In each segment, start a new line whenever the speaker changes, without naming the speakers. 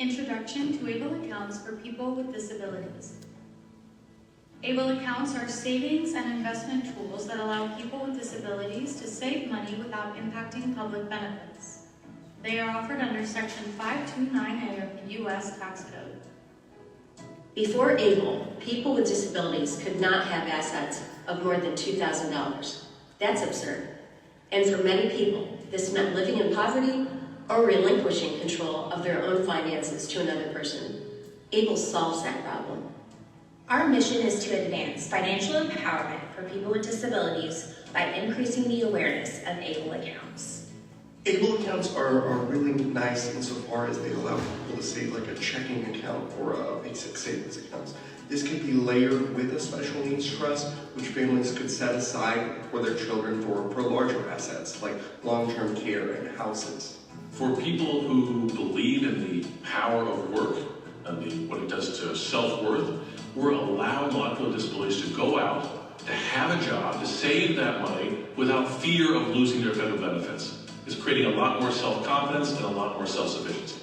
Introduction to ABLE accounts for people with disabilities. ABLE accounts are savings and investment tools that allow people with disabilities to save money without impacting public benefits. They are offered under Section 529A of the U.S. Tax Code.
Before ABLE, people with disabilities could not have assets of more than $2,000. That's absurd. And for many people, this meant living in poverty or relinquishing control of their own finances to another person. ABLE solves that problem.
Our mission is to advance financial empowerment for people with disabilities by increasing the awareness of ABLE accounts.
ABLE accounts are really nice insofar as they allow people to save like a checking account or a basic savings account. This can be layered with a special needs trust, which families could set aside for their children for larger assets like long-term care and houses.
For people who believe in the power of work and what it does to self-worth, we're allowing a lot of people with disabilities to go out, to have a job, to save that money without fear of losing their federal benefits. It's creating a lot more self-confidence and a lot more self-sufficiency.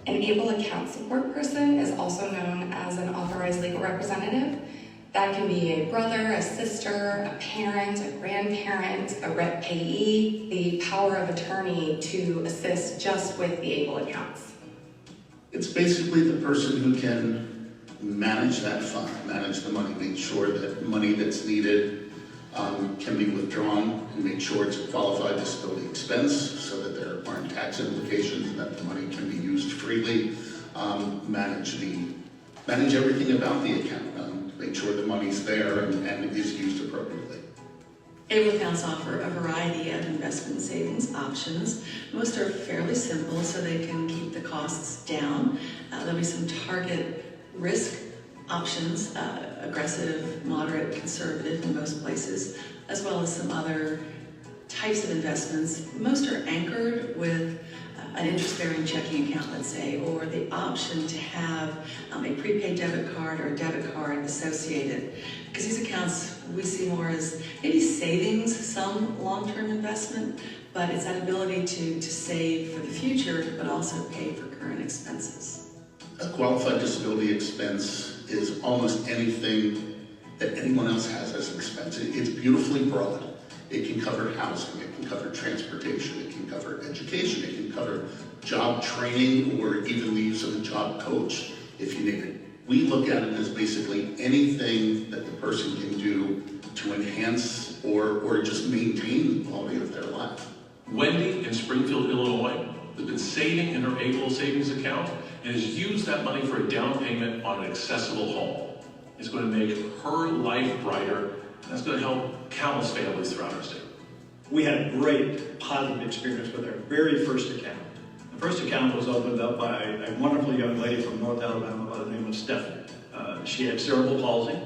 An ABLE account support person is also known as an authorized legal representative. That can be a brother, a sister, a parent, a grandparent, a rep payee, the power of attorney to assist just with the ABLE accounts.
It's basically the person who can manage that fund, manage the money, make sure that money that's needed can be withdrawn, and make sure it's a qualified disability expense so that there aren't tax implications and that the money can be used freely, manage everything about the account, make sure the money's there and is used appropriately.
ABLE accounts offer a variety of investment savings options. Most are fairly simple, so they can keep the costs down. There'll be some target risk options, aggressive, moderate, conservative in most places, as well as some other types of investments. Most are anchored with an interest-bearing checking account, let's say, or the option to have a prepaid debit card or a debit card associated. Because these accounts we see more as maybe savings, some long-term investment, but it's that ability to save for the future, but also pay for current expenses.
A qualified disability expense is almost anything that anyone else has as an expense. It's beautifully broad. It can cover housing, it can cover transportation, it can cover education, it can cover job training, or even the use of a job coach if you need it. We look at it as basically anything that the person can do to enhance or just maintain the quality of their life.
Wendy in Springfield, Illinois, has been saving in her ABLE savings account and has used that money for a down payment on an accessible home. It's going to make her life brighter, and that's going to help countless families throughout our state.
We had a great positive experience with our very first account. The first account was opened up by a wonderful young lady from North Alabama by the name of Stephanie. She had cerebral palsy,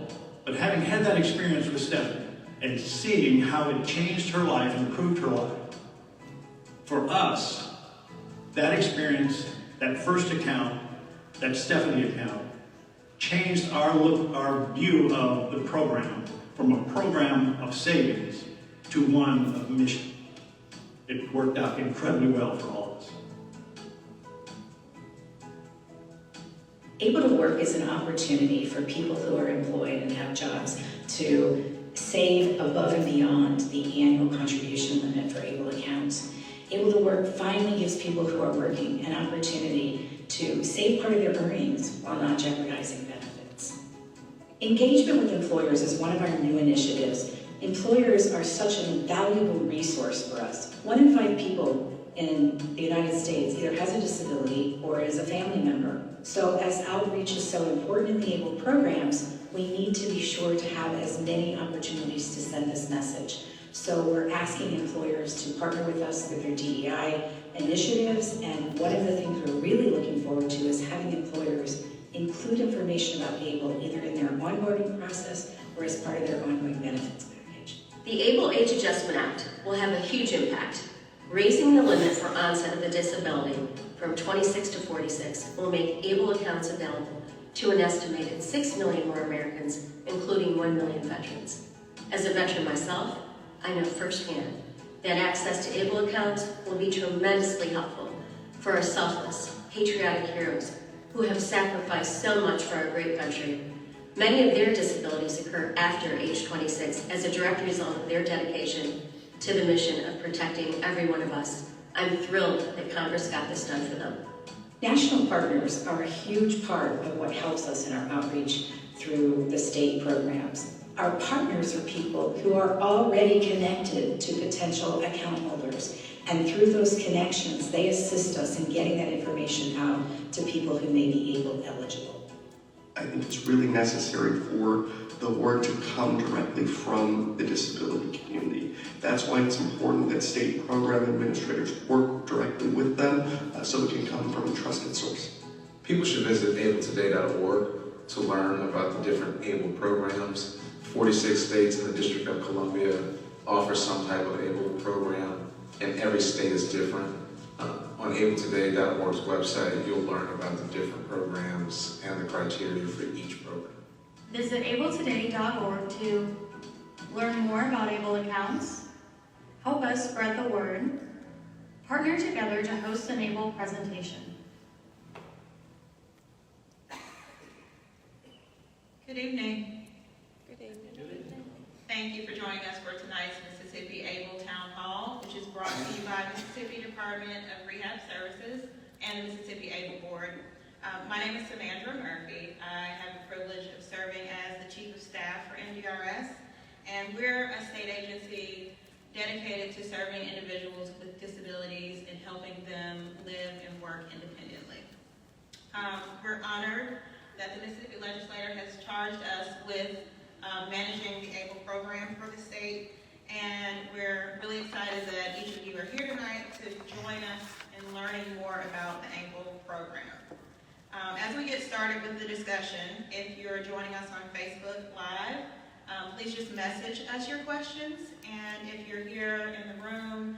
but having had that experience with Stephanie and seeing how it changed her life and improved her life, for us, that experience, that first account, that Stephanie account, changed our view of the program from a program of savings to one of mission. It worked out incredibly well for all of us.
Able to work is an opportunity for people who are employed and have jobs to save above and beyond the annual contribution limit for ABLE accounts. Able to work finally gives people who are working an opportunity to save part of their earnings while not jeopardizing benefits. Engagement with employers is one of our new initiatives. Employers are such an invaluable resource for us. 1 in 5 people in the United States either has a disability or is a family member. So as outreach is so important in the ABLE programs, we need to be sure to have as many opportunities to send this message. So we're asking employers to partner with us with their DEI initiatives, and one of the things we're really looking forward to is having employers include information about ABLE either in their onboarding process or as part of their ongoing benefits package.
The ABLE Age Adjustment Act will have a huge impact. Raising the limit for onset of the disability from 26 to 46 will make ABLE accounts available to an estimated 6 million more Americans, including 1 million veterans. As a veteran myself, I know firsthand that access to ABLE accounts will be tremendously helpful for our selfless, patriotic heroes who have sacrificed so much for our great country. Many of their disabilities occur after age 26 as a direct result of their dedication to the mission of protecting every one of us. I'm thrilled that Congress got this done for them.
National partners are a huge part of what helps us in our outreach through the state programs. Our partners are people who are already connected to potential account holders, and through those connections, they assist us in getting that information out to people who may be able eligible.
I think it's really necessary for the word to come directly from the disability community. That's why it's important that state program administrators work directly with them so it can come from a trusted source.
People should visit abletoday.org to learn about the different ABLE programs. 46 states in the District of Columbia offer some type of ABLE program, and every state is different. On abletoday.org's website, you'll learn about the different programs and the criteria for each program.
Visit abletoday.org to learn more about ABLE accounts, help us spread the word, partner together to host an ABLE presentation.
Good evening. Good evening. Thank you for joining us for tonight's Mississippi ABLE Town Hall, which is brought to you by Mississippi Department of Rehab Services and the Mississippi ABLE Board. My name is Samandra Murphy. I have the privilege of serving as the Chief of Staff for MDRS, and we're a state agency dedicated to serving individuals with disabilities and helping them live and work independently. We're honored that the Mississippi Legislature has charged us with managing the ABLE program for the state, and we're really excited that each of you are here tonight to join us in learning more about the ABLE program. As we get started with the discussion, if you're joining us on Facebook Live, please just message us your questions, and if you're here in the room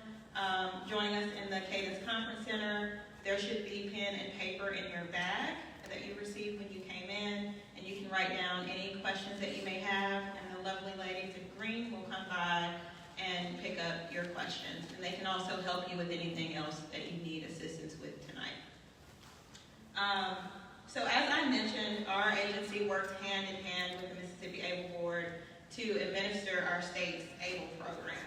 joining us in the Cadence Conference Center, there should be pen and paper in your bag that you received when you came in, and you can write down any questions that you may have, and the lovely ladies in green will come by and pick up your questions. And they can also help you with anything else that you need assistance with tonight. So as I mentioned, our agency works hand in hand with the Mississippi ABLE Board to administer our state's ABLE program.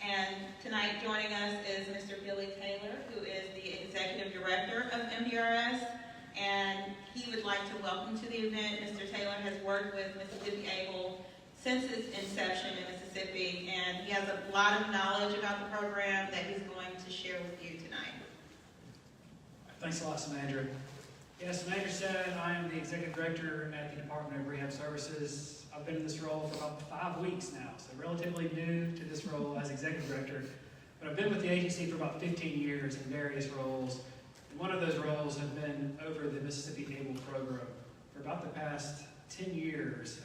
And tonight joining us is Mr. Billy Taylor, who is the Executive Director of MDRS, and he would like to welcome to the event. Mr. Taylor has worked with Mississippi ABLE since its inception in Mississippi, and he has a lot of knowledge about the program that he's going to share with you tonight.
Thanks a lot, Samandra. Yes, Samandra said I am the Executive Director at the Department of Rehab Services. I've been in this role for about 5 weeks now, so relatively new to this role as Executive Director. But I've been with the agency for about 15 years in various roles. And one of those roles has been over the Mississippi ABLE program. For about the past 10 years,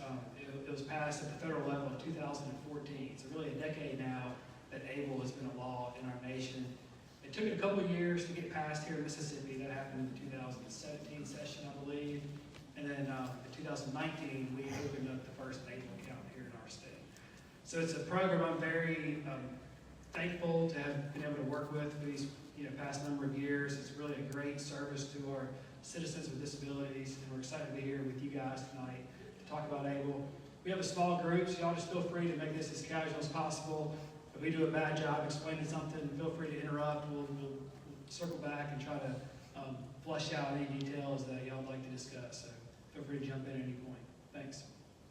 it was passed at the federal level in 2014. So really a decade now that ABLE has been a law in our nation. It took it a couple of years to get passed here in Mississippi. That happened in the 2017 session, I believe. And then in 2019, we opened up the first ABLE account here in our state. So it's a program I'm very thankful to have been able to work with for these past number of years. It's really a great service to our citizens with disabilities, and we're excited to be here with you guys tonight to talk about ABLE. We have a small group, so y'all just feel free to make this as casual as possible. If we do a bad job explaining something, feel free to interrupt. We'll circle back and try to flush out any details that y'all would like to discuss. So feel free to jump in at any point. Thanks.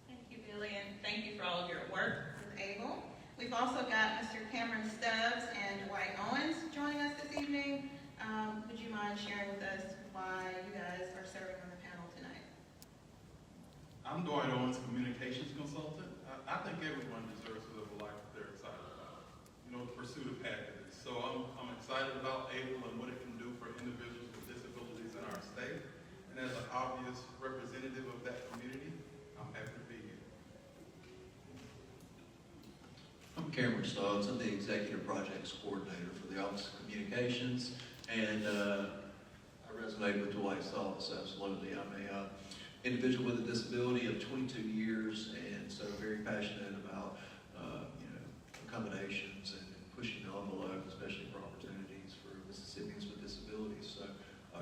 Thank you, Billy, and thank you for all of your work with ABLE. We've also got Mr. Cameron Stubbs and Dwight Owens joining us this evening. Would you mind sharing with us why you guys are serving on the panel tonight?
I'm Dwight Owens, communications consultant. I think everyone deserves to live a life that they're excited about. The pursuit of happiness. So I'm excited about ABLE and what it can do for individuals with disabilities in our state. And as an obvious representative of that community, I'm happy to be here.
I'm Cameron Stubbs. I'm the Executive Projects Coordinator for the Office of Communications, and I resonate with Dwight's thoughts, absolutely. I'm a individual with a disability of 22 years, and so very passionate about accommodations and pushing the envelope, especially for opportunities for Mississippians with disabilities. So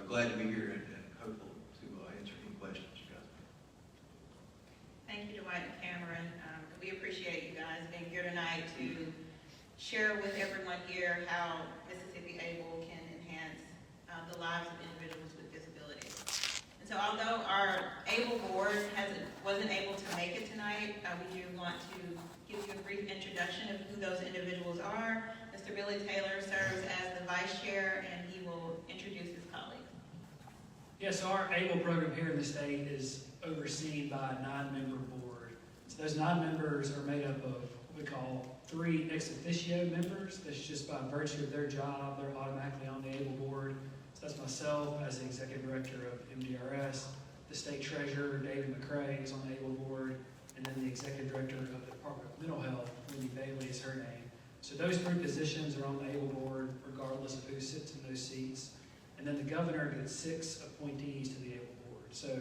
glad to be here and hopeful to
tonight to share with everyone here how Mississippi Able can enhance the lives of individuals with disabilities. And so although our Able board wasn't able to make it tonight, we do want to give you a brief introduction of who those individuals are. Mr. Billy Taylor serves as the vice chair, and he will introduce his colleagues.
Yeah, so our ABLE program here in the state is overseen by a 9-member board. So those 9 members are made up of what we call 3 ex officio members. That's just by virtue of their job, they're automatically on the ABLE board. So that's myself as the executive director of MDRS, the state treasurer, David McCrae, is on the ABLE board, and then the executive director of the Department of Mental Health, Wendy Bailey is her name. So those 3 positions are on the ABLE board, regardless of who sits in those seats. And then the governor gets 6 appointees to the ABLE board. So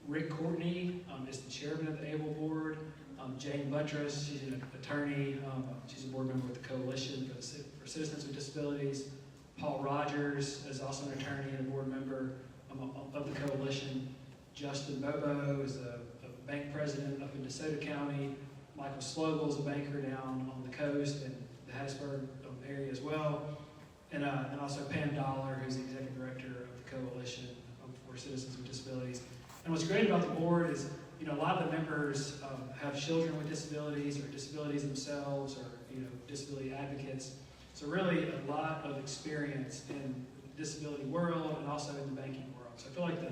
Rick Courtney is the chairman of the ABLE board. Jane Buttress, she's an attorney. She's a board member with the Coalition for Citizens with Disabilities. Paul Rogers is also an attorney and a board member of the Coalition. Justin Bobo is a bank president up in DeSoto County. Michael Slogel is a banker down on the coast and the Hattiesburg area as well. And also Pam Dollar, who's the executive director of the Coalition for Citizens with Disabilities. And what's great about the board is, you know, a lot of the members have children with disabilities or disabilities themselves, or, you know, disability advocates. So really a lot of experience in the disability world and also in the banking world. So I feel like the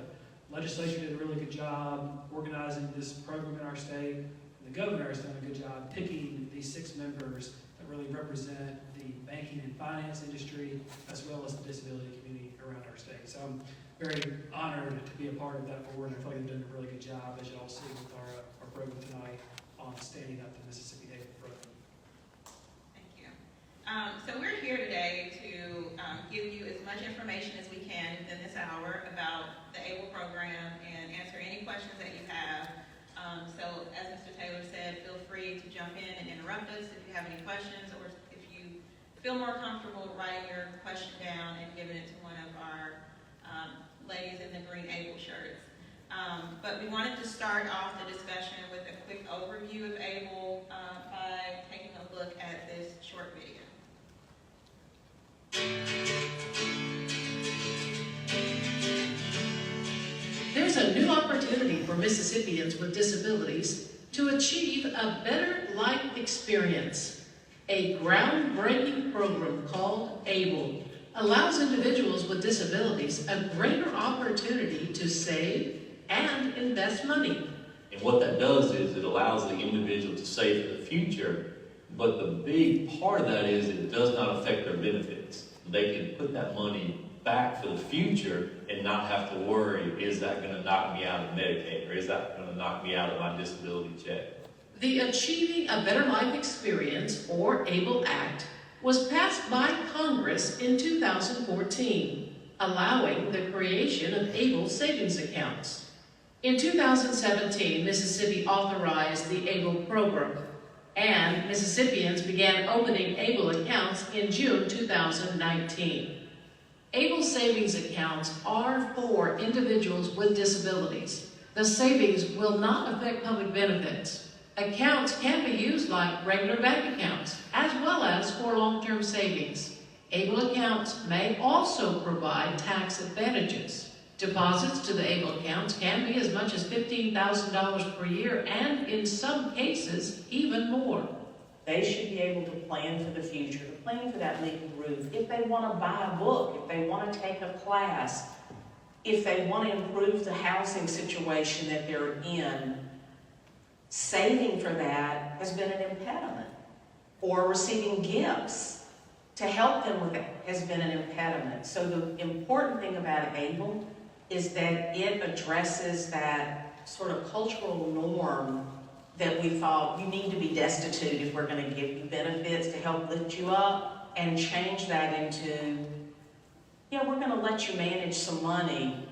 legislature did a really good job organizing this program in our state. And the governor has done a good job picking these 6 members that really represent the banking and finance industry, as well as the disability community around our state. So I'm very honored to be a part of that board, and I feel like they've done a really good job, as you all see with our program tonight on standing up the Mississippi ABLE program.
Thank you. So we're here today to give you as much information as we can within this hour about the ABLE program and answer any questions that you have. So as Mr. Taylor said, feel free to jump in and interrupt us if you have any questions, or if you feel more comfortable writing your question down and giving it to one of our ladies in the green ABLE shirts. But we wanted to start off the discussion with a quick overview of ABLE by taking a look at this short video.
There's a new opportunity for Mississippians with disabilities to achieve a better life experience. A groundbreaking program called ABLE allows individuals with disabilities a greater opportunity to save and invest money.
And what that does is it allows the individual to save for the future, but the big part of that is it does not affect their benefits. They can put that money back for the future and not have to worry, is that going to knock me out of Medicaid, or is that going to knock me out of my disability check?
The Achieving a Better Life Experience, or ABLE Act, was passed by Congress in 2014, allowing the creation of ABLE savings accounts. In 2017, Mississippi authorized the ABLE program, and Mississippians began opening ABLE accounts in June 2019. ABLE savings accounts are for individuals with disabilities. The savings will not affect public benefits. Accounts can be used like regular bank accounts, as well as for long-term savings. ABLE accounts may also provide tax advantages. Deposits to the ABLE accounts can be as much as $15,000 per year, and in some cases, even more.
They should be able to plan for the future, to plan for that leaking roof. If they want to buy a book, if they want to take a class, if they want to improve the housing situation that they're in, saving for that has been an impediment. Or receiving gifts to help them with it has been an impediment. So the important thing about ABLE is that it addresses that sort of cultural norm that we thought you need to be destitute if we're going to give you benefits to help lift you up, and change that into, yeah, we're going to let you manage some money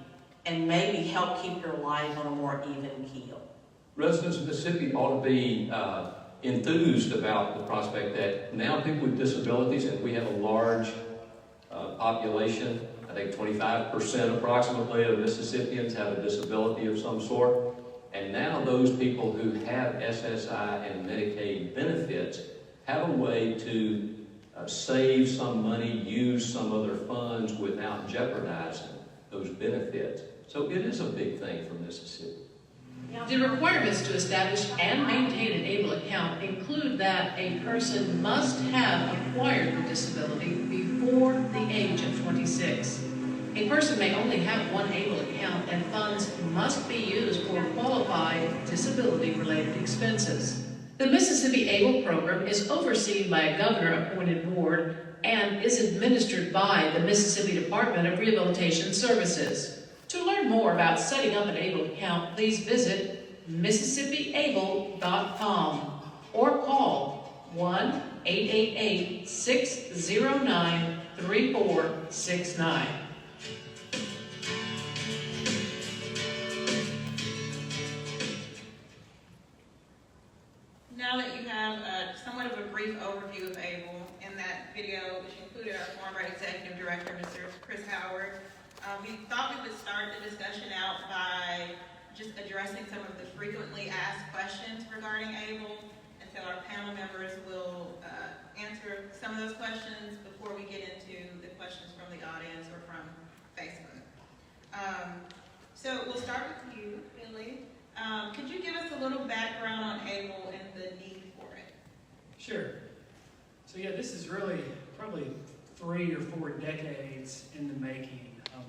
and maybe help keep your life on a more even keel.
Residents of Mississippi ought to be enthused about the prospect that now people with disabilities, and we have a large population, I think 25% approximately of Mississippians have a disability of some sort, and now those people who have SSI and Medicaid benefits have a way to save some money, use some other funds without jeopardizing those benefits. So it is a big thing for Mississippi.
The requirements to establish and maintain an ABLE account include that a person must have acquired the disability before the age of 26. A person may only have one ABLE account, and funds must be used for qualified disability-related expenses. The Mississippi ABLE program is overseen by a governor-appointed board and is administered by the Mississippi Department of Rehabilitation Services. To learn more about setting up an ABLE account, please visit MississippiABLE.com or call 1-888-609-3469.
Now that you have somewhat of a brief overview of ABLE in that video, which included our former executive director, Mr. Chris Howard, we thought we would start the discussion out by just addressing some of the frequently asked questions regarding ABLE. And so our panel members will answer some of those questions before we get into the questions from the audience or from Facebook. So we'll start with you, Billy. Could you give us a little background on ABLE and the need for it?
Sure. So yeah, this is really probably 3 or 4 decades in the making.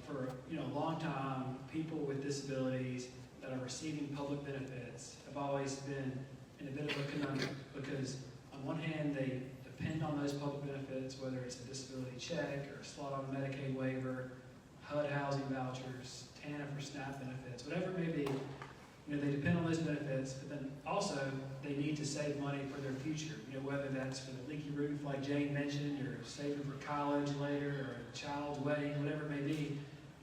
For a long time, people with disabilities that are receiving public benefits have always been in a bit of a conundrum because on one hand they depend on those public benefits, whether it's a disability check or a slot on a Medicaid waiver, HUD housing vouchers, TANF for SNAP benefits, whatever it may be. They depend on those benefits, but then also they need to save money for their future. Whether that's for the leaky roof, like Jane mentioned, or saving for college later, or a child's wedding, whatever it may be.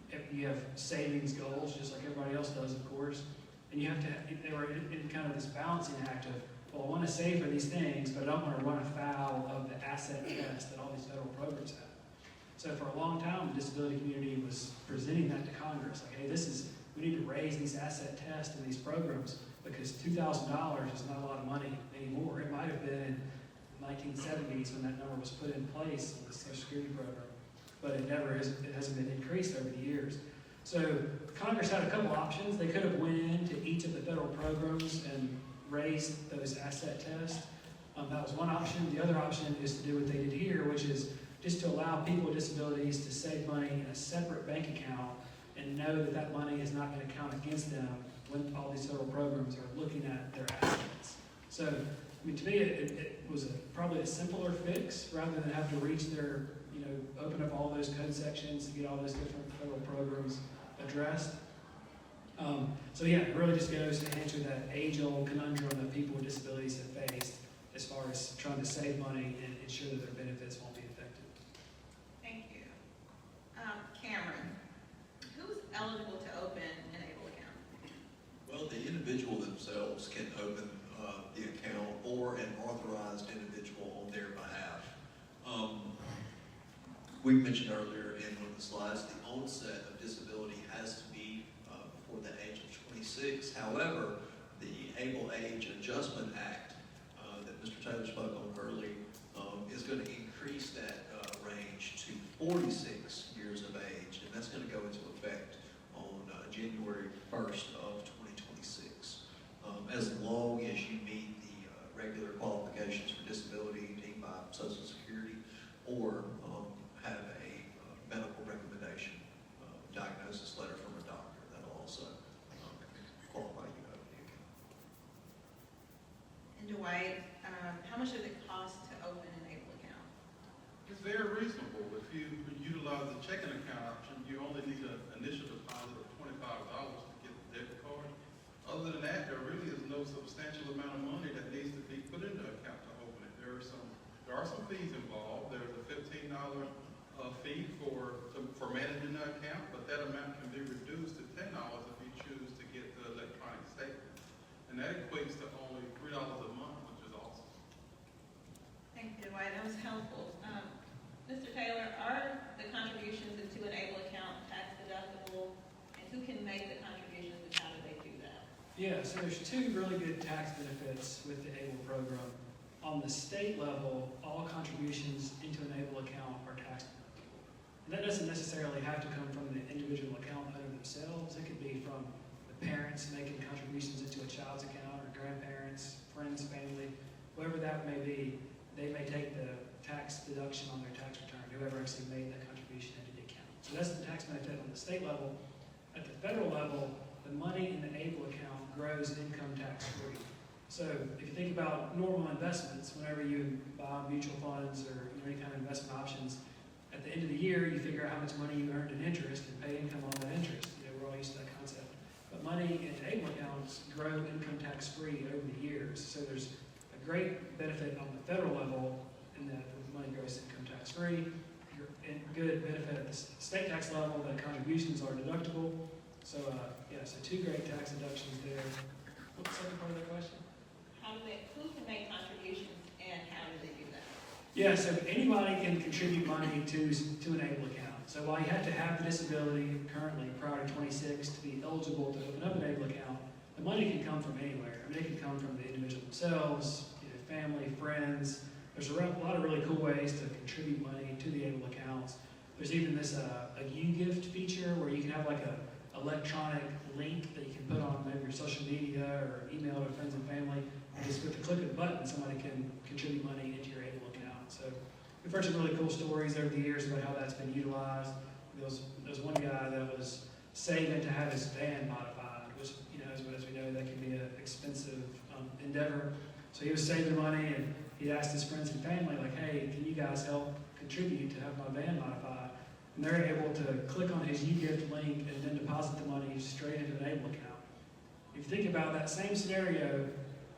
If you have savings goals, just like everybody else does, of course, and you have to. They were in kind of this balancing act of, well, I want to save for these things, but I don't want to run afoul of the asset test that all these federal programs have. So for a long time, the disability community was presenting that to Congress, like, hey, we need to raise these asset tests in these programs because $2,000 is not a lot of money anymore. It might have been in the 1970s when that number was put in place in the Social Security program, but it hasn't been increased over the years. So Congress had a couple options. They could have went into each of the federal programs and raised those asset tests. That was one option. The other option is to do what they did here, which is just to allow people with disabilities to save money in a separate bank account and know that that money is not going to count against them when all these federal programs are looking at their assets. So, to me, it was probably a simpler fix rather than have to reach their, open up all those code sections to get all those different federal programs addressed. So yeah, it really just goes to answer that age-old conundrum that people with disabilities have faced as far as trying to save money and ensure that their benefits won't be affected.
Thank you. Cameron, who's eligible to open an ABLE account?
Well, the individual themselves can open the account or an authorized individual on their behalf. We mentioned earlier in one of the slides, the onset of disability has to be before the age of 26. However, the Able Age Adjustment Act that Mr. Taylor spoke on early is going to increase that range to 46 years of age, and that's going to go into effect on January 1st of 2026. As long as you meet the regular qualifications for disability deemed by Social Security or have a medical recommendation, diagnosis letter from a doctor, that'll also qualify you to open the account.
And Dwight, how much does it cost to open an ABLE account?
It's very reasonable. If you utilize the checking account option, you only need an initial deposit of $25 to get the debit card. Other than that, there really is no substantial amount of money that needs to be put into the account to open it. There are some fees involved. There's a $15 fee for managing the account, but that amount can be reduced to $10 if you choose to get the electronic statement. And that equates to only $3 a month, which is awesome.
Thank you, Dwight. That was helpful. Mr. Taylor, are the contributions into an ABLE account tax deductible? And who can make the contributions and how do they do that?
Yeah, so there's 2 really good tax benefits with the ABLE program. on the state level, all contributions into an ABLE account are tax deductible. And that doesn't necessarily have to come from the individual account owner themselves. It could be from the parents making contributions into a child's account, or grandparents, friends, family, whoever that may be. They may take the tax deduction on their tax return, whoever actually made that contribution into the account. So that's the tax benefit on the state level. At the federal level, the money in the ABLE account grows income tax free. So if you think about normal investments, whenever you buy mutual funds or any kind of investment options, at the end of the year, you figure out how much money you earned in interest and pay income on that interest. We're all used to that concept. But money in ABLE accounts grow income tax free over the years. So there's a great benefit on the federal level in that the money grows income tax free. Good benefit at the state tax level, that contributions are deductible. So so two great tax deductions there. What's the second part of that question?
Who can make contributions and how do they do that?
Yeah, so anybody can contribute money to an ABLE account. So while you have to have the disability currently prior to 26 to be eligible to open up an ABLE account, the money can come from anywhere. I mean, it can come from the individual themselves, family, friends. There's a lot of really cool ways to contribute money to the ABLE accounts. There's even this a U-Gift feature where you can have like a electronic link that you can put on maybe your social media or email to friends and family. And just with the click of a button, somebody can contribute money into your ABLE account. So we've heard some really cool stories over the years about how that's been utilized. There was one guy that was saving to have his van modified, which, as we know, that can be an expensive endeavor. So he was saving money, and he asked his friends and family, like, hey, can you guys help contribute to have my van modified? And they're able to click on his U-Gift link and then deposit the money straight into an ABLE account. If you think about that same scenario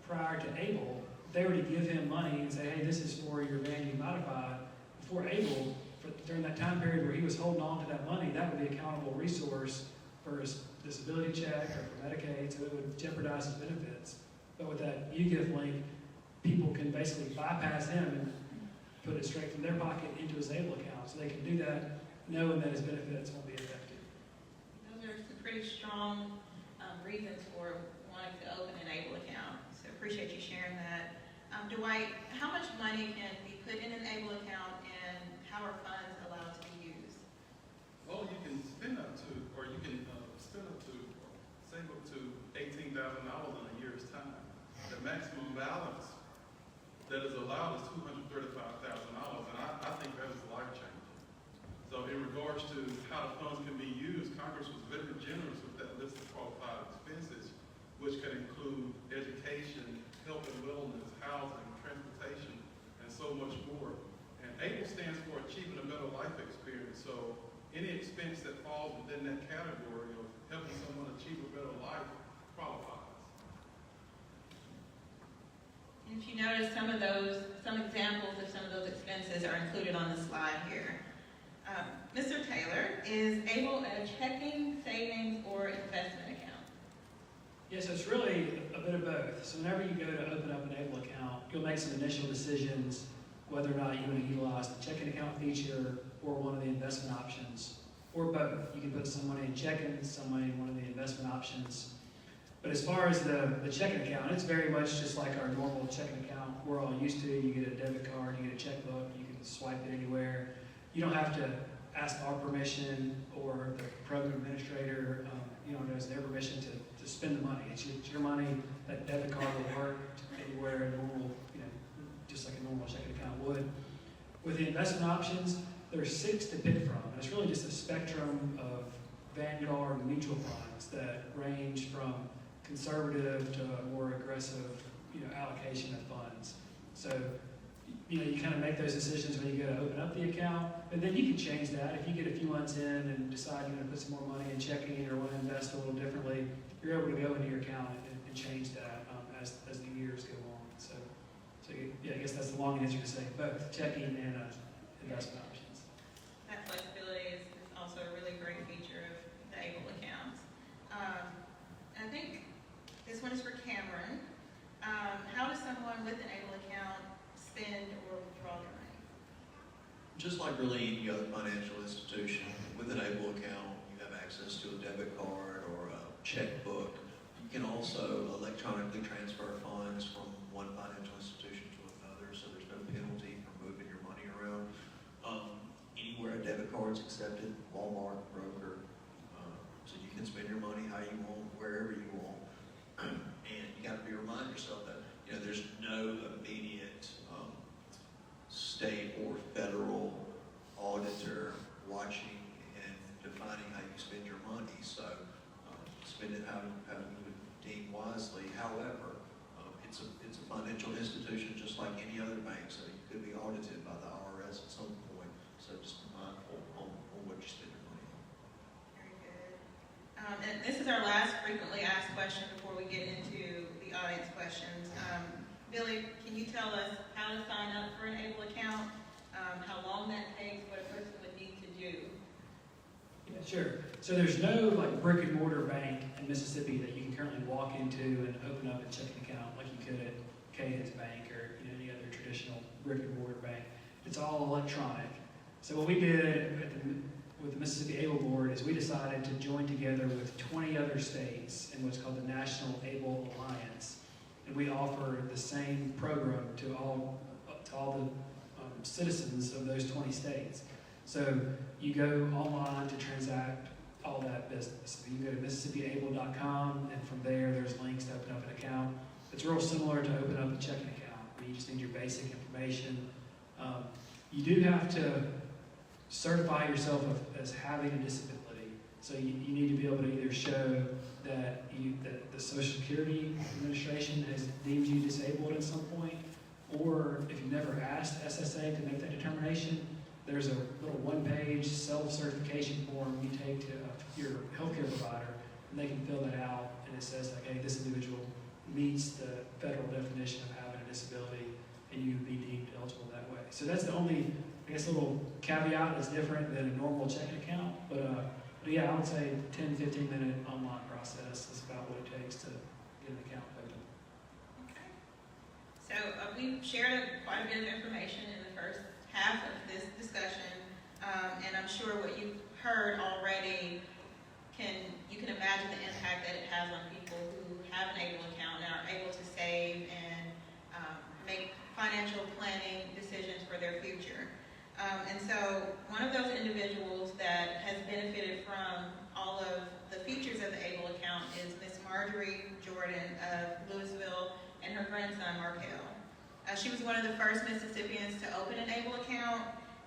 prior to ABLE, if they were to give him money and say, hey, this is for your van you modified, before ABLE, during that time period where he was holding on to that money, that would be a countable resource for his disability check or for Medicaid, so it would jeopardize his benefits. But with that U-Gift link, people can basically bypass him and put it straight from their pocket into his ABLE account. So they can do that knowing that his benefits won't be affected.
Those are some pretty strong reasons for wanting to open an ABLE account. So appreciate you sharing that. Dwight, how much money can be put in an ABLE account and how are funds allowed to be used?
Well, you can spend up to, or you can save up to $18,000 in a year's time. The maximum balance that is allowed is $235,000, and I think that is life-changing. So in regards to how the funds can be used, Congress was very generous with that list of qualified expenses, which can include education, health and wellness, housing, transportation, and so much more. And ABLE stands for Achieving a Better Life Experience. So any expense that falls within that category of helping someone achieve a better life qualifies.
And if you notice, some examples of some of those expenses are included on the slide here. Mr. Taylor, is ABLE a checking, savings, or investment account?
Yes, so it's really a bit of both. So whenever you go to open up an ABLE account, you'll make some initial decisions whether or not you want to utilize the checking account feature or one of the investment options, or both. You can put some money in checking, some money in one of the investment options. But as far as the checking account, it's very much just like our normal checking account we're all used to. You get a debit card, you get a checkbook, you can swipe it anywhere. You don't have to ask our permission or the program administrator, there's their permission to spend the money. It's your money. That debit card will work anywhere normal, just like a normal checking account would. With the investment options, there's 6 to pick from. And it's really just a spectrum of Vanguard mutual funds that range from conservative to a more aggressive, allocation of funds. So, you kind of make those decisions when you go to open up the account, and then you can change that. If you get a few months in and decide you're going to put some more money in checking or want to invest a little differently, you're able to go into your account and change that as the years go on. So I guess that's the long answer to say both checking and investment options.
That flexibility is also a really great feature of the ABLE accounts. I think this one is for Cameron. How does someone with an ABLE account spend or withdraw their money?
Just like really any other financial institution, with an ABLE account, you have access to a debit card or a checkbook. You can also electronically transfer funds from one financial institution to another. by the IRS at some point. So just be mindful on what you spend your money on.
Very good. And this is our last frequently asked question before we get into the audience questions. Billy, can you tell us how to sign up for an ABLE account, how long that takes, what a person would need to do?
Yeah, sure. So there's no like brick and mortar bank in Mississippi that you can currently walk into and open up a checking account like you could at Cadence Bank or any other traditional brick and mortar bank. It's all electronic. So what we did with the Mississippi ABLE Board is we decided to join together with 20 other states in what's called the National ABLE Alliance. And we offer the same program to all the citizens of those 20 states. So you go online to transact all that business. You can go to MississippiAble.com, and from there, there's links to open up an account. It's real similar to open up a checking account. You just need your basic information. You do have to certify yourself as having a disability. So you need to be able to either show that the Social Security Administration has deemed you disabled at some point, or if you've never asked SSA to make that determination, there's a little one-page self-certification form you take to your healthcare provider, and they can fill that out, and it says, like, hey, this individual meets the federal definition of having a disability, and you would be deemed eligible that way. So that's the only, I guess, little caveat that's different than a normal checking account. But yeah, I would say 10, 15-minute online process is about what it takes to get an account open.
Okay. So we've shared quite a bit of information in the first half of this discussion, and I'm sure what you've heard already you can imagine the impact that it has on people who have an ABLE account and are able to save and make financial planning decisions for their future. And so one of those individuals that has benefited from all of the features of the ABLE account is Miss Marjorie Jordan of Louisville and her grandson Markel. She was one of the first Mississippians to open an ABLE account,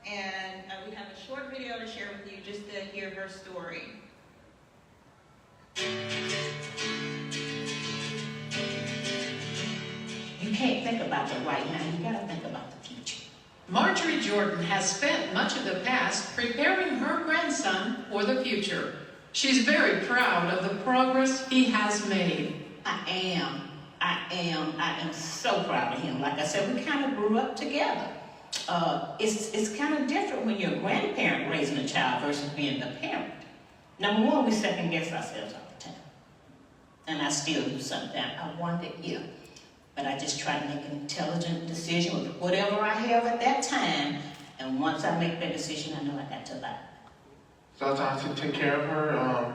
and we have a short video to share with you just to hear her story.
You can't think about the right now, you gotta think about the future.
Marjorie Jordan has spent much of the past preparing her grandson for the future. She's very proud of the progress he has made.
I am so proud of him. Like I said, we kind of grew up together. It's kind of different when you're a grandparent raising a child versus being the parent. Number one, we second guess ourselves all the time. And I still do sometimes. I wonder if. But I just try to make an intelligent decision with whatever I have at that time. And once I make that decision, I know I got to lie.
So I have to take care of her,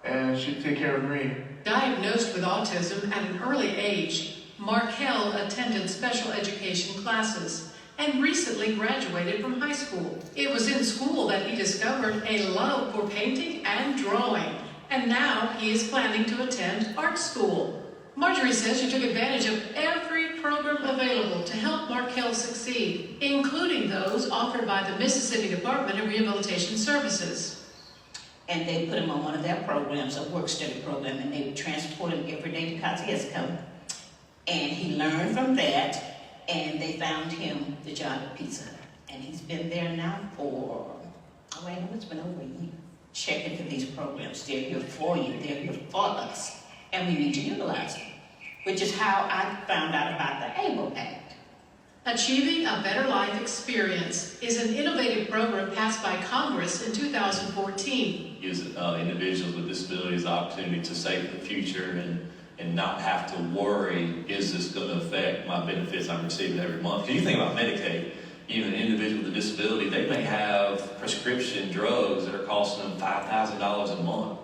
and she take care of me.
Diagnosed with autism at an early age, Markel attended special education classes and recently graduated from high school. It was in school that he discovered a love for painting and drawing, and now he is planning to attend art school. Marjorie says she took advantage of every program available to help Markel succeed, including those offered by the Mississippi Department of Rehabilitation Services.
And they put him on one of their programs, a work-study program, and they would transport him every day to Kosciuszko. And he learned from that, and they found him the job at Pizza Hut. And he's been there now for, it's been over a year. Check into these programs. They're here for you. They're here for us. And we need to utilize them, which is how I found out about the ABLE Act.
Achieving a Better Life Experience is an innovative program passed by Congress in 2014.
Gives individuals with disabilities the opportunity to save for the future and not have to worry, is this going to affect my benefits I'm receiving every month? Because you think about Medicaid, even an individual with a disability, they may have prescription drugs that are costing them $5,000 a month.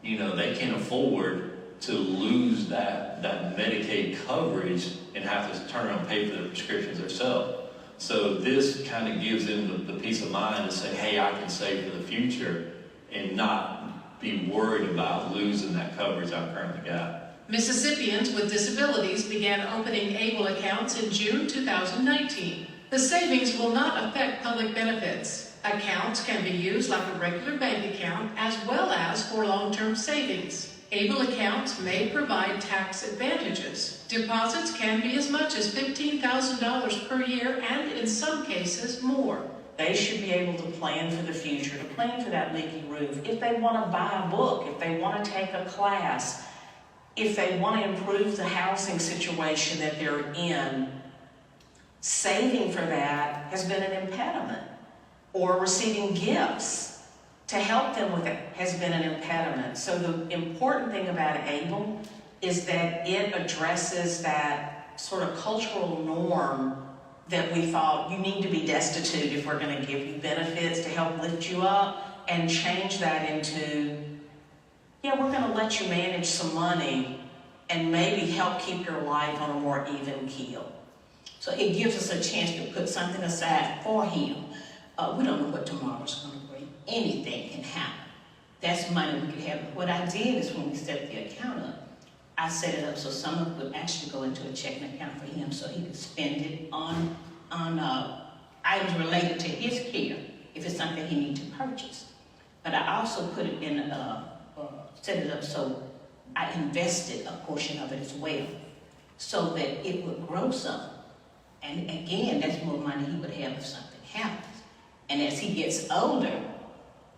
They can't afford to lose that Medicaid coverage and have to turn around and pay for their prescriptions themselves. So this kind of gives them the peace of mind to say, hey, I can save for the future and not be worried about losing that coverage I've currently got.
Mississippians with disabilities began opening ABLE accounts in June 2019. The savings will not affect public benefits. Accounts can be used like a regular bank account as well as for long-term savings. ABLE accounts may provide tax advantages. Deposits can be as much as $15,000 per year and in some cases more.
They should be able to plan for the future, to plan for that leaky roof. If they want to buy a book, if they want to take a class, if they want to improve the housing situation that they're in, saving for that has been an impediment. Or receiving gifts to help them with it has been an impediment. So the important thing about ABLE is that it addresses that sort of cultural norm that we thought you need to be destitute if we're going to give you benefits to help lift you up, and change that into, yeah, we're going to let you manage some money and maybe help keep your life on a more even keel.
So it gives us a chance to put something aside for him. We don't know what tomorrow's going to bring. Anything can happen. That's money we could have. What I did is when we set the account up, I set it up so some of it would actually go into a checking account for him so he could spend it on items related to his care if it's something he needs to purchase. But I also put it in, set it up so I invested a portion of it as well so that it would grow some. And again, that's more money he would have if something happens. And as he gets older,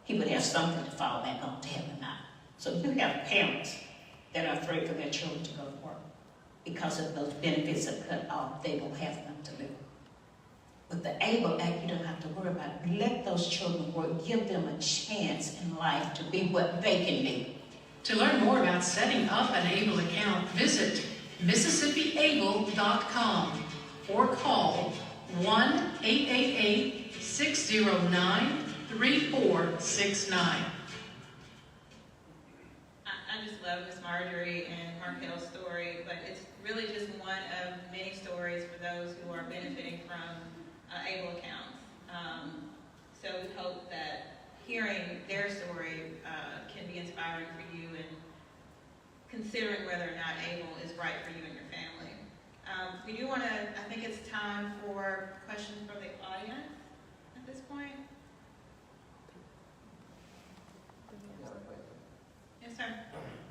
he would have something to fall back on to help him out. So you have parents that are afraid for their children to go to work because of those benefits are cut off. They don't have enough to live. With the ABLE Act, you don't have to worry about it. Let those children work. Give them a chance in life to be what they can be.
To learn more about setting up an ABLE account, visit MississippiABLE.com or call 1-888-609-3469.
I just love Miss Marjorie and Markel's story, but it's really just one of many stories for those who are benefiting from ABLE accounts. So we hope that hearing their story can be inspiring for you in considering whether or not ABLE is right for you and your family. We do want to, I think it's time for questions from the audience at this point. Yes, sir.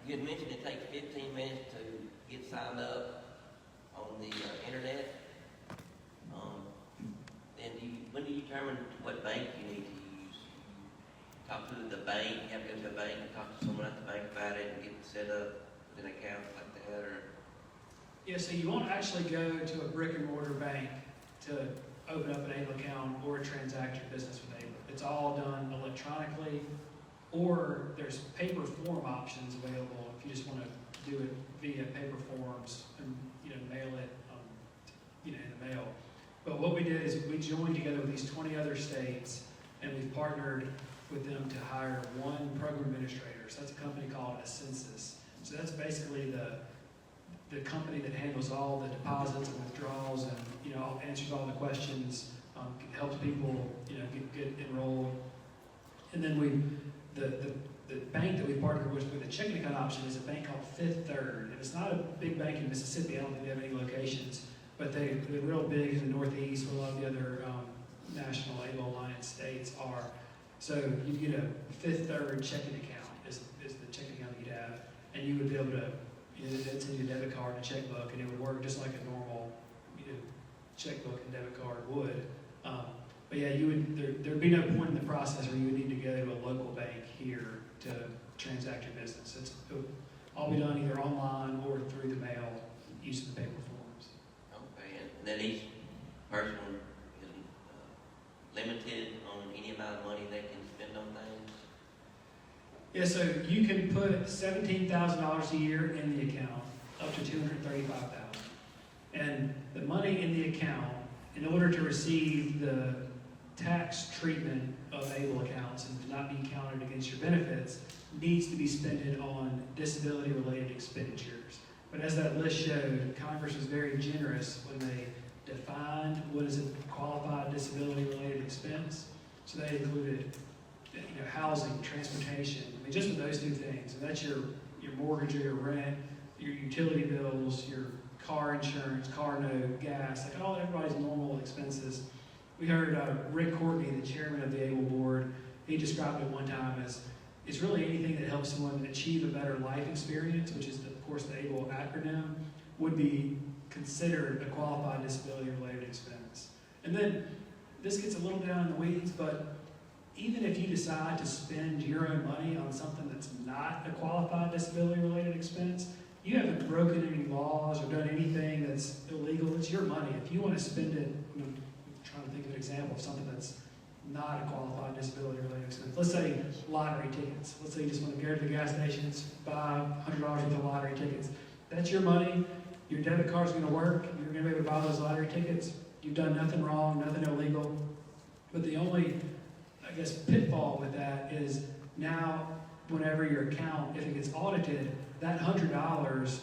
You had mentioned it takes 15 minutes to get signed up on the internet. And when do you determine what bank you need to use? Talk to the bank, you have to go to the bank and talk to someone at the bank about it and get it set up with an account like that, or?
Yeah, so you won't actually go to a brick and mortar bank to open up an ABLE account or transact your business with ABLE. It's all done electronically, or there's paper form options available if you just want to do it via paper forms and mail it in the mail. But what we did is we joined together with these 20 other states, and we've partnered with them to hire one program administrator. So that's a company called Ascensus. So that's basically the company that handles all the deposits and withdrawals and answers all the questions, helps people get enrolled. And then the bank that we partnered with the checking account option is a bank called Fifth Third. And it's not a big bank in Mississippi. I don't think they have any locations, but they're real big in the Northeast where a lot of the other national ABLE Alliance states are. So you get a Fifth Third checking account is the checking account you'd have, and you would be able to they'd send you a debit card and a checkbook, and it would work just like a normal checkbook and debit card would. But yeah, there'd be no point in the process where you would need to go to a local bank here to transact your business. It'll all be done either online or through the mail using the paper forms.
Okay, and then each person is limited on any amount of money they can spend on things?
Yeah, so you can put $17,000 a year in the account, up to $235,000. And the money in the account, in order to receive the tax treatment of ABLE accounts and to not be counted against your benefits, needs to be spent on disability-related expenditures. But as that list showed, Congress was very generous when they defined what is a qualified disability-related expense. So they included housing, transportation. I mean, just with those two things, and that's your mortgage or your rent, your utility bills, your car insurance, car note, gas, like everybody's normal expenses. We heard Rick Courtney, the chairman of the ABLE board, he described it one time as It's really anything that helps someone achieve a better life experience, which is, of course, the ABLE acronym, would be considered a qualified disability-related expense. And then, this gets a little down in the weeds, but even if you decide to spend your own money on something that's not a qualified disability-related expense, you haven't broken any laws or done anything that's illegal. It's your money. If you want to spend it, I'm trying to think of an example of something that's not a qualified disability-related expense. Let's say lottery tickets. Let's say you just want to go to the gas stations, buy $100 worth of lottery tickets. That's your money. Your debit card's going to work. You're going to be able to buy those lottery tickets. You've done nothing wrong, nothing illegal. But the only, I guess, pitfall with that is now, whenever your account, if it gets audited, that $100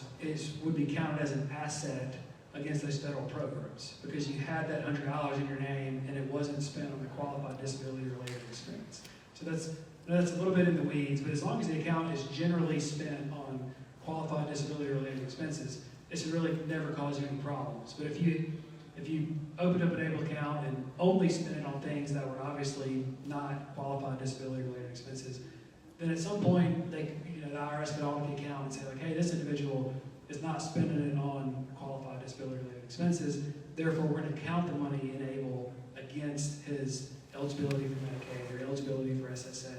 would be counted as an asset against those federal programs because you had that $100 in your name and it wasn't spent on a qualified disability-related expense. So that's a little bit in the weeds, but as long as the account is generally spent on qualified disability-related expenses, this should really never cause you any problems. But if you open up an ABLE account and only spend it on things that were obviously not qualified disability-related expenses, then at some point, the IRS could audit the account and say, like, hey, this individual is not spending it on qualified disability-related expenses, therefore we're going to count the money in ABLE against his eligibility for Medicaid or eligibility for SSA.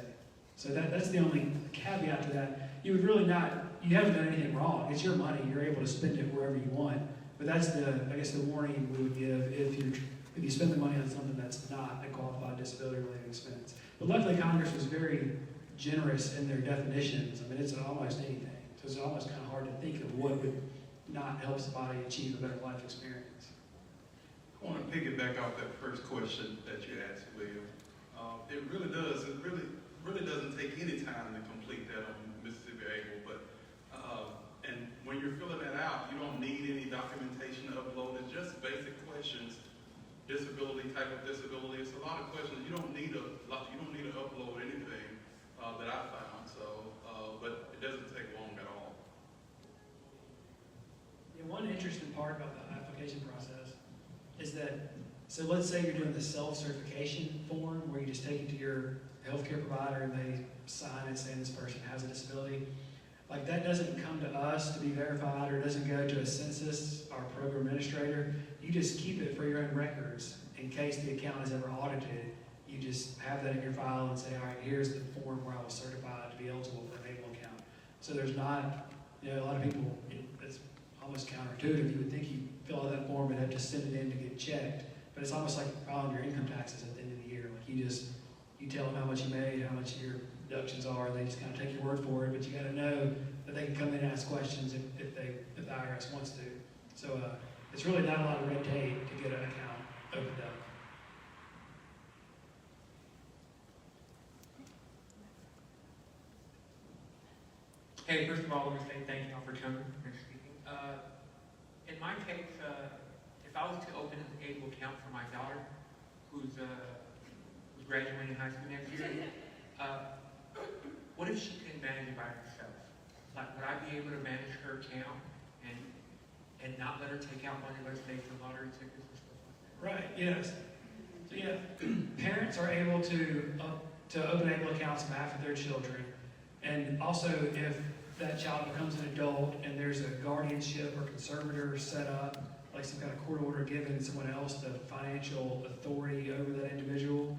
So that's the only caveat to that. You would really not, you haven't done anything wrong. It's your money. You're able to spend it wherever you want. But that's I guess the warning we would give if you spend the money on something that's not a qualified disability-related expense. But luckily, Congress was very generous in their definitions. I mean, it's almost anything. So it's almost kind of hard to think of what would not help somebody achieve a better life experience.
I want to piggyback off that first question that you asked, William. It really doesn't take any time to complete that on Mississippi ABLE, but and when you're filling that out, you don't need any documentation to upload. It's just basic questions, disability, type of disability. It's a lot of questions. You don't need to upload anything that I found. So, but it doesn't take long at all.
Yeah, one interesting part about the application process is that, so let's say you're doing the self-certification form where you just take it to your healthcare provider and they sign it saying this person has a disability. Like, that doesn't come to us to be verified, or doesn't go to a census, our program administrator. You just keep it for your own records in case the account is ever audited. You just have that in your file and say, all right, here's the form where I was certified to be eligible for an ABLE account. So there's not, a lot of people, it's almost counterintuitive. You would think you fill out that form and have to send it in to get checked. But it's almost like filing your income taxes at the end of the year. Like, you tell them how much you made, how much your deductions are, they just kind of take your word for it, but you got to know that they can come in and ask questions if the IRS wants to. So it's really not a lot of red tape to get an account opened up.
Hey, first of all, let me say thank you all for coming and speaking. In my case, if I was to open an ABLE account for my daughter, who's graduating high school next year, what if she can manage it by herself? Like, would I be able to manage her account and not let her take out money, let's say, for lottery tickets and stuff like that?
Right, yes. So yeah, parents are able to open ABLE accounts on behalf of their children. And also, if that child becomes an adult and there's a guardianship or conservator set up, like some kind of court order given someone else the financial authority over that individual,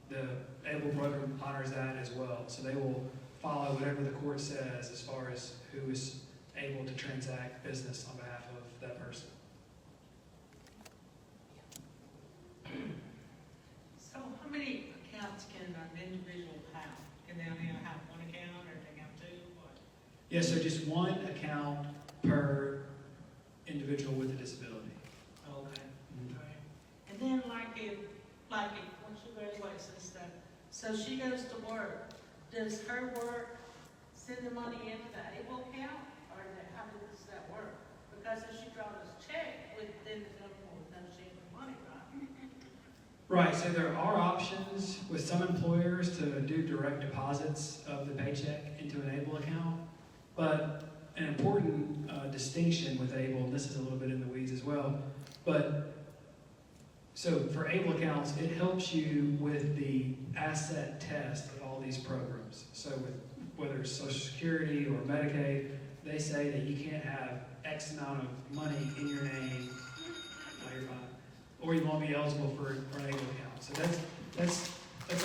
the ABLE program honors that as well. So they will follow whatever the court says as far as who is able to transact business on behalf of that person.
So how many accounts can an individual have? Can they only have one account, or can they have two? Or?
Yeah, so just one account per individual with a disability.
Okay. Right. And then when she graduates and stuff, so she goes to work. Does her work send the money into the ABLE account, or how does that work? Because if she draws a check, then there's no share of money, right?
Right, so there are options with some employers to do direct deposits of the paycheck into an ABLE account, but an important distinction with ABLE, and this is a little bit in the weeds as well, but So for ABLE accounts, it helps you with the asset test of all these programs. So with whether it's Social Security or Medicaid, they say that you can't have X amount of money in your name, no, you're fine, or you won't be eligible for an ABLE account. So that's like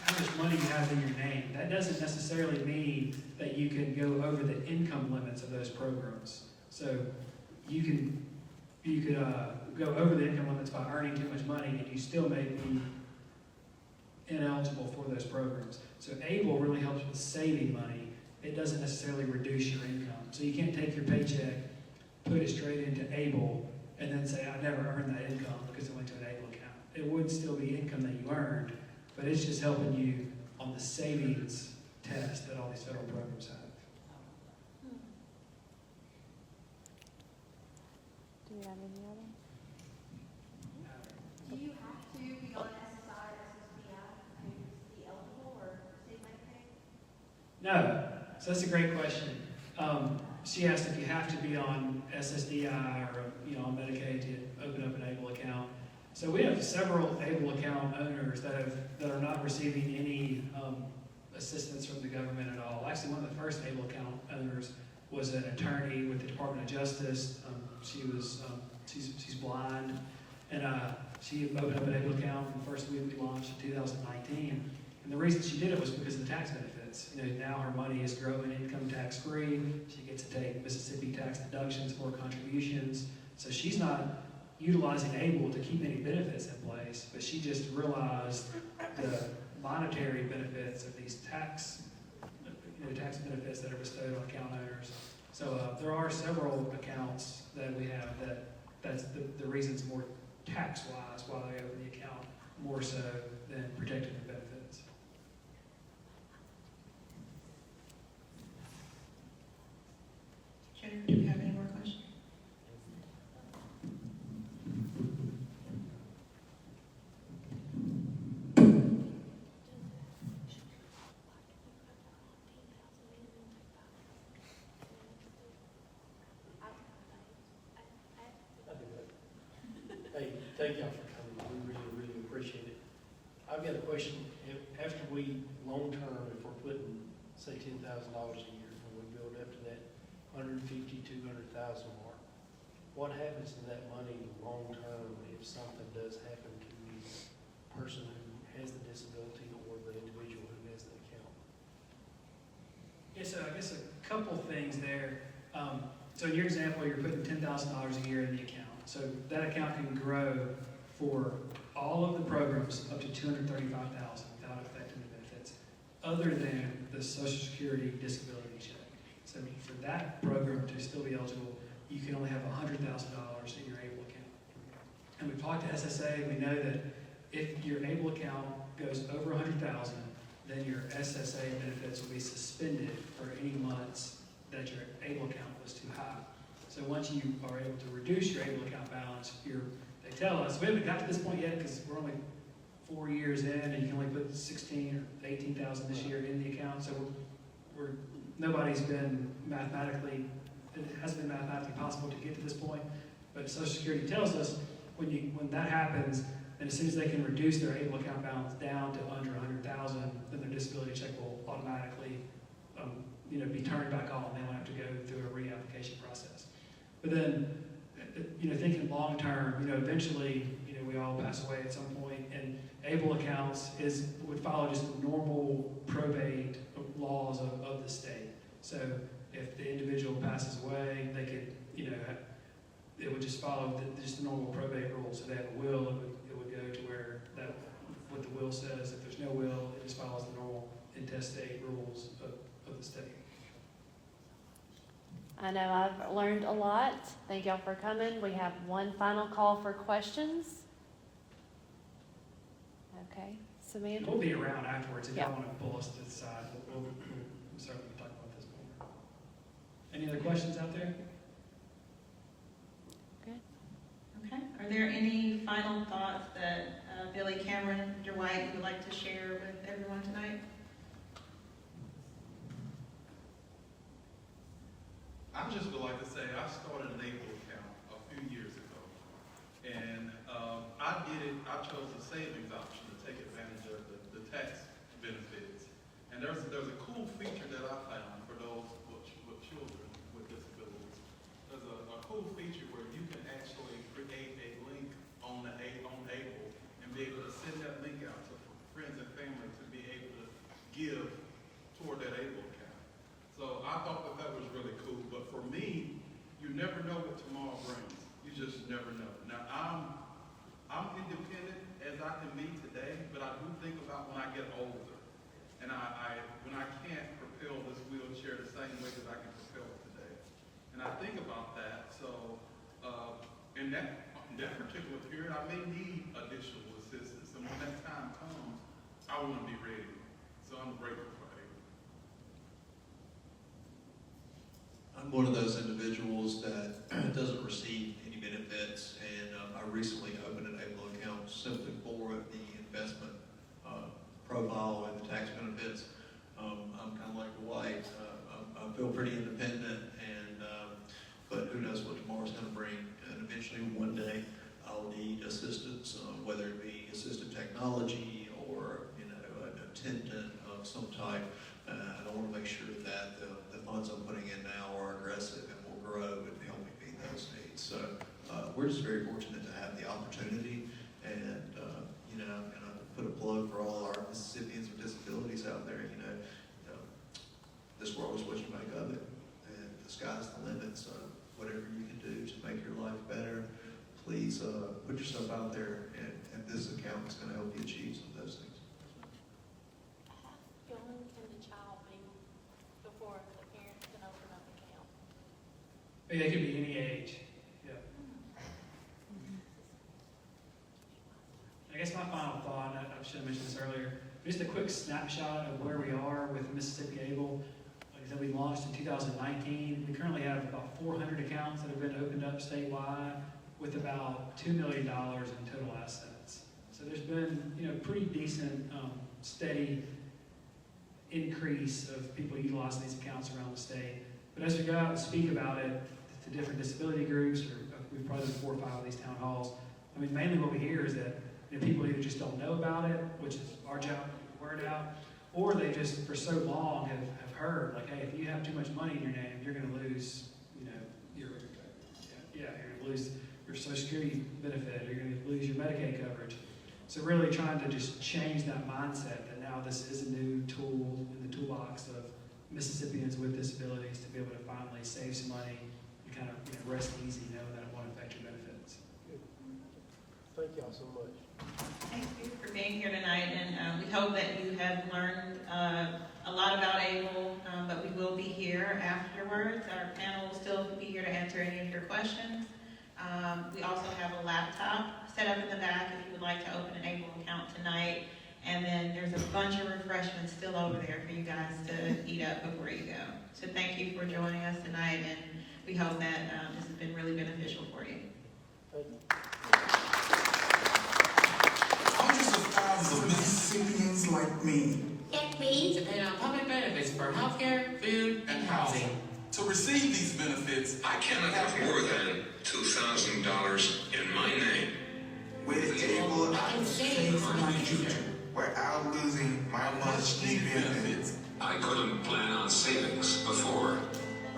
how much money you have in your name. That doesn't necessarily mean that you can go over the income limits of those programs. So you could go over the income limits by earning too much money, and you still may be ineligible for those programs. So ABLE really helps with saving money. It doesn't necessarily reduce your income. So you can't take your paycheck, put it straight into ABLE, and then say, I never earned that income because it went to an ABLE account. It would still be income that you earned, but it's just helping you on the savings test that all these federal programs have.
Do you have any other?
Do you have to be on SSI or SSDI to be eligible or receive Medicaid?
No, so that's a great question. She asked if you have to be on SSDI or on Medicaid to open up an ABLE account. So we have several ABLE account owners that are not receiving any assistance from the government at all. Actually, one of the first ABLE account owners was an attorney with the Department of Justice. She's blind, and she opened up an ABLE account the first week we launched in 2019. And the reason she did it was because of the tax benefits. Now her money is growing income tax free. She gets to take Mississippi tax deductions for contributions. So she's not utilizing ABLE to keep any benefits in place, but she just realized the monetary benefits of these tax benefits that are bestowed on account owners. So there are several accounts that we have that's the reasons more tax-wise why they open the account, more so than protecting the benefits.
Jennifer, do you have any more questions?
Hey, thank y'all for coming. We really, really appreciate it. I've got a question. After we, long-term, if we're putting, say, $10,000 a year, and we build up to that 150, 200,000 mark, what happens to that money long-term if something does happen to the person who has the disability or the individual who has the account?
Yeah, so I guess a couple things there. So in your example, you're putting $10,000 a year in the account. So that account can grow for all of the programs up to $235,000 without affecting the benefits, other than the Social Security disability check. So for that program to still be eligible, you can only have $100,000 in your ABLE account. And we've talked to SSA, we know that if your ABLE account goes over $100,000, then your SSA benefits will be suspended for any months that your ABLE account was too high. So once you are able to reduce your ABLE account balance, they tell us, we haven't got to this point yet because we're only 4 years in and you can only put 16 or 18,000 this year in the account. So nobody's been it hasn't been mathematically possible to get to this point. But Social Security tells us when that happens, and as soon as they can reduce their ABLE account balance down to under 100,000, then their disability check will automatically be turned back on. They won't have to go through a reapplication process. But then, thinking long term, eventually, we all pass away at some point, and ABLE accounts would follow just the normal probate laws of the state. So if the individual passes away, they could, it would just follow just the normal probate rules. So they have a will, it would go to where what the will says. If there's no will, it just follows the normal intestate rules of the state.
I know I've learned a lot. Thank y'all for coming. We have one final call for questions. Okay, Samantha?
We'll be around afterwards if
Yeah.
y'all want to pull us to the side. We'll certainly talk about this more. Any other questions out there?
Good.
Okay. Are there any final thoughts that Billy, Cameron, Dwight would like to share with everyone tonight?
I just would like to say I started an ABLE account a few years ago, and I did I chose the savings option to take advantage of the tax benefits. And there's a cool feature that I found for those with children with disabilities. There's a cool feature where you can actually create a link on Able and be able to send that link out to friends and family to be able to give toward that Able account. So I thought that was really cool. But for me, you never know what tomorrow brings. You just never know. Now I'm independent as I can be today, but I do think about when I get older. And when I can't propel this wheelchair the same way that I can propel it today. And I think about that, so in that particular period, I may need additional assistance. And when that time comes, I want to be ready. So I'm grateful for Able.
I'm one of those individuals that doesn't receive any benefits, and I recently opened an Able account simply for the investment profile and the tax benefits. I'm kind of like a wife. I feel pretty independent, but who knows what tomorrow's going to bring. And eventually, one day, I'll need assistance, whether it be assistive technology or an attendant of some type. I want to make sure that the funds I'm putting in now are aggressive and will grow and help me meet those needs. So we're just very fortunate to have the opportunity, and put a plug for all our Mississippians with disabilities out there. This world is what you make of it, and the sky's the limit. So whatever you can do to make your life better, please put yourself out there, and this account is going to help you achieve some of those things.
How young can the child be before the parents can open up an account?
They could be any age. Yeah. I guess my final thought, and I should have mentioned this earlier, just a quick snapshot of where we are with Mississippi Able. Like I said, we launched in 2019. We currently have about 400 accounts that have been opened up statewide with about $2 million in total assets. So there's been, pretty decent, steady increase of people utilizing these accounts around the state. But as we go out and speak about it to different disability groups, or we've probably done 4 or 5 of these town halls, mainly what we hear is that people either just don't know about it, which is our job to get the word out, or they just for so long have heard, like, hey, if you have too much money in your name, you're going to lose, you're going to lose your Social Security benefit, or you're going to lose your Medicaid coverage. So really trying to just change that mindset that now this is a new tool in the toolbox of Mississippians with disabilities to be able to finally save some money and kind of rest easy, knowing that it won't affect your benefits.
Thank y'all so much.
Thank you for being here tonight, and we hope that you have learned a lot about Able, but we will be here afterwards. Our panel will still be here to answer any of your questions. We also have a laptop set up in the back if you would like to open an Able account tonight, and then there's a bunch of refreshments still over there for you guys to eat up before you go. So thank you for joining us tonight, and we hope that this has been really beneficial for you.
Thank you.
Hundreds of thousands of Mississippians like me
depend on public benefits for healthcare, food, and housing.
To receive these benefits,
I cannot have more than $2,000 in my name.
with Able, I can save for my future without losing my much needed benefits.
I couldn't plan on savings before.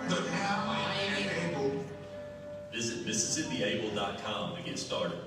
But now I am able.
Visit MississippiAble.com to get started.